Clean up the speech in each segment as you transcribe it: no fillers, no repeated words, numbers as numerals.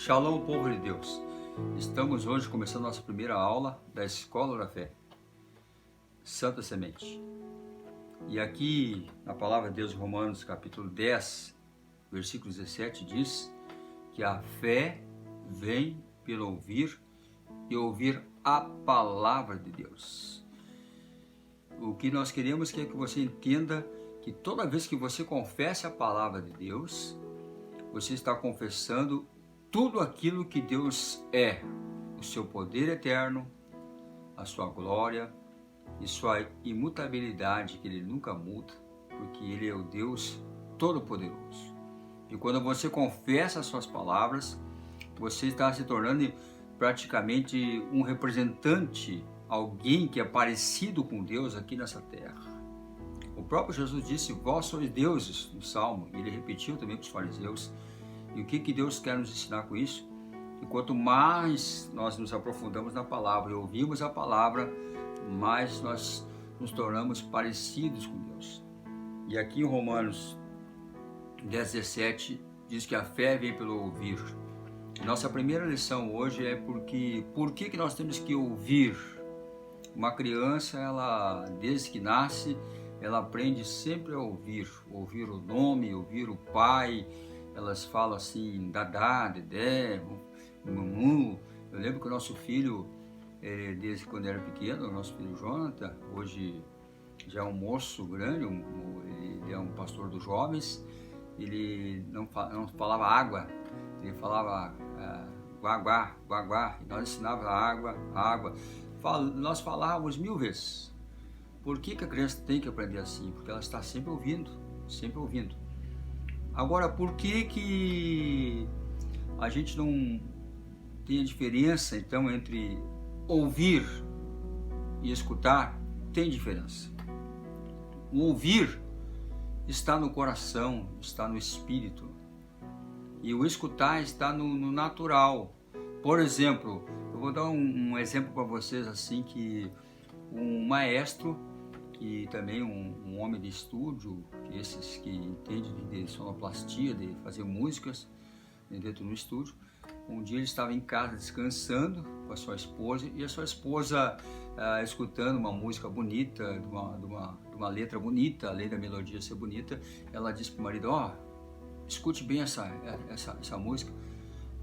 Shalom, povo de Deus. Estamos hoje começando nossa primeira aula da Escola da Fé, Santa Semente. E aqui na Palavra de Deus, Romanos capítulo 10, versículo 17, diz que a fé vem pelo ouvir e ouvir a Palavra de Deus. O que nós queremos é que você entenda que toda vez que você confessa a Palavra de Deus, você está confessando tudo aquilo que Deus é, o seu poder eterno, a sua glória e sua imutabilidade, que Ele nunca muda, porque Ele é o Deus Todo-Poderoso. E quando você confessa as suas palavras, você está se tornando praticamente um representante, alguém que é parecido com Deus aqui nessa terra. O próprio Jesus disse, vós sois deuses, no Salmo, e Ele repetiu também para os fariseus. E o que Deus quer nos ensinar com isso? Que quanto mais nós nos aprofundamos na palavra e ouvimos a palavra, mais nós nos tornamos parecidos com Deus. E aqui em Romanos 10, 17 diz que a fé vem pelo ouvir. Nossa primeira lição hoje é por que nós temos que ouvir. Uma criança, ela desde que nasce, ela aprende sempre a ouvir o nome, ouvir o pai. Elas falam assim, dadá, dedé, mamu. Eu lembro que o nosso filho, desde quando era pequeno, o nosso filho Jonathan, hoje já é um moço grande, ele é um pastor dos jovens, ele não falava água, ele falava guaguá, guaguá, e nós ensinávamos água. Nós falávamos 1000 vezes. Por que a criança tem que aprender assim? Porque ela está sempre ouvindo, sempre ouvindo. Agora, por que a gente não tem a diferença, então, entre ouvir e escutar? Tem diferença. O ouvir está no coração, está no espírito. E o escutar está no natural. Por exemplo, eu vou dar um exemplo para vocês, assim, que um maestro, e também um homem de estúdio, que esses que entendem de sonoplastia, de fazer músicas dentro do estúdio. Um dia ele estava em casa descansando com a sua esposa, e a sua esposa escutando uma música bonita, de uma letra bonita, além da melodia ser bonita, ela disse para o marido, escute bem essa música.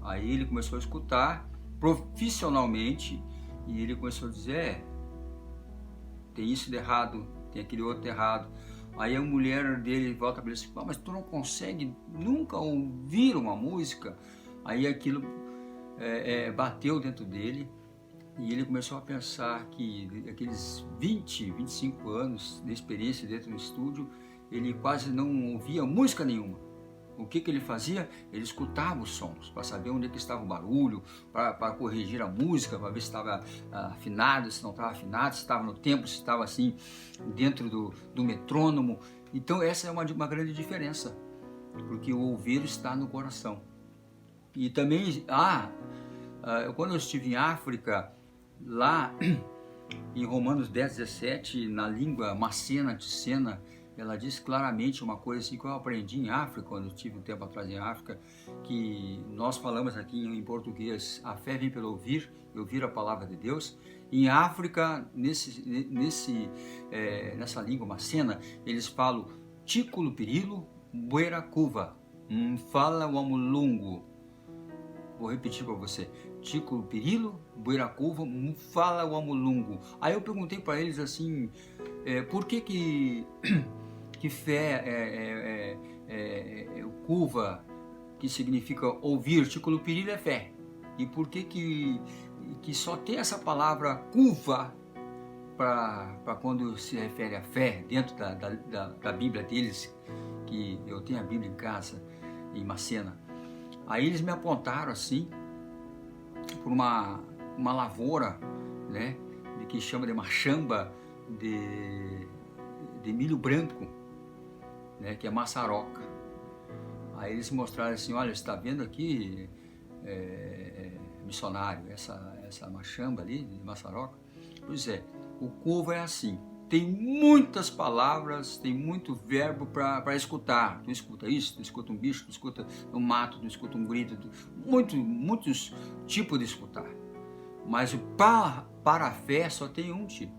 Aí ele começou a escutar profissionalmente, e ele começou a dizer, tem isso de errado, tem aquele outro de errado. Aí a mulher dele volta para ele e diz, mas tu não consegue nunca ouvir uma música? Aí aquilo bateu dentro dele, e ele começou a pensar que aqueles 25 anos de experiência dentro do estúdio, ele quase não ouvia música nenhuma. O que ele fazia? Ele escutava os sons, para saber onde é que estava o barulho, para corrigir a música, para ver se estava afinado, se não estava afinado, se estava no tempo, se estava assim, dentro do metrônomo. Então essa é uma grande diferença, porque o ouvir está no coração. E também, quando eu estive em África, lá em Romanos 10, 17, na língua macena, ticena, ela diz claramente uma coisa assim que eu aprendi em África, quando eu tive um tempo atrás em África, que nós falamos aqui em português, a fé vem pelo ouvir, e ouvir a palavra de Deus. Em África, nessa língua macena, eles falam Tículo Pirilo Bueracuva, Fala Wamulungu. Vou repetir para você, Tículo Pirilo Bueracuva, Fala Wamulungu. Aí eu perguntei para eles assim, por que fé é o cuva, que significa ouvir, Tículo Pirilo é fé. E por que só tem essa palavra cuva para quando se refere à fé dentro da Bíblia deles, que eu tenho a Bíblia em casa, em Macena. Aí eles me apontaram assim, por uma lavoura, né, que chama de machamba de milho branco, né, que é maçaroca. Aí eles mostraram assim, olha, você está vendo aqui, missionário, essa machamba ali de maçaroca? Pois é, o couve é assim, tem muitas palavras, tem muito verbo para escutar. Tu escuta isso, tu escuta um bicho, tu escuta um mato, tu escuta um grito, muitos tipos de escutar. Mas para a fé só tem um tipo,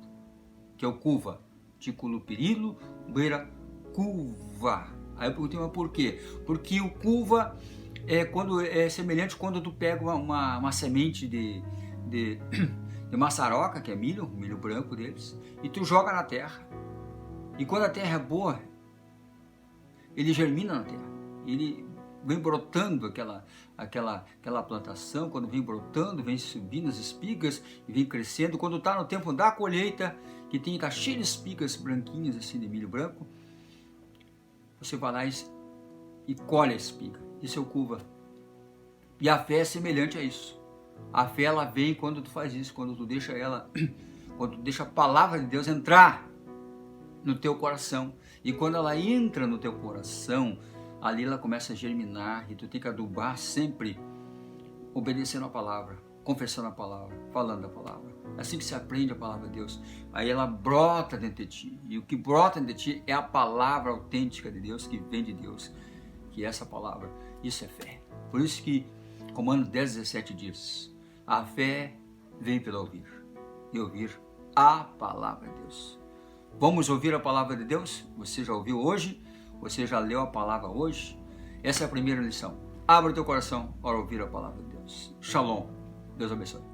que é o cuva, ticulupirilo, beira cuva. Aí eu perguntei, mas por quê? Porque o cuva é semelhante quando tu pega uma semente de maçaroca, que é milho branco deles, e tu joga na terra. E quando a terra é boa, ele germina na terra. Ele vem brotando aquela plantação, quando vem brotando, vem subindo as espigas e vem crescendo. Quando está no tempo da colheita, que está cheio de espigas branquinhas assim de milho branco, você vai lá e colhe a espiga. Isso é o cuva. E a fé é semelhante a isso. A fé, ela vem quando tu faz isso, quando tu deixa a palavra de Deus entrar no teu coração. E quando ela entra no teu coração, ali ela começa a germinar e tu tem que adubar sempre obedecendo a palavra, confessando a palavra, falando a palavra. É assim que se aprende a palavra de Deus. Aí ela brota dentro de ti. E o que brota dentro de ti é a palavra autêntica de Deus, que vem de Deus, que é essa palavra. Isso é fé. Por isso que Romanos 10:17 diz: a fé vem pelo ouvir, e ouvir a palavra de Deus. Vamos ouvir a palavra de Deus? Você já ouviu hoje? Você já leu a palavra hoje? Essa é a primeira lição. Abra o teu coração para ouvir a palavra de Deus. Shalom. Deus abençoe.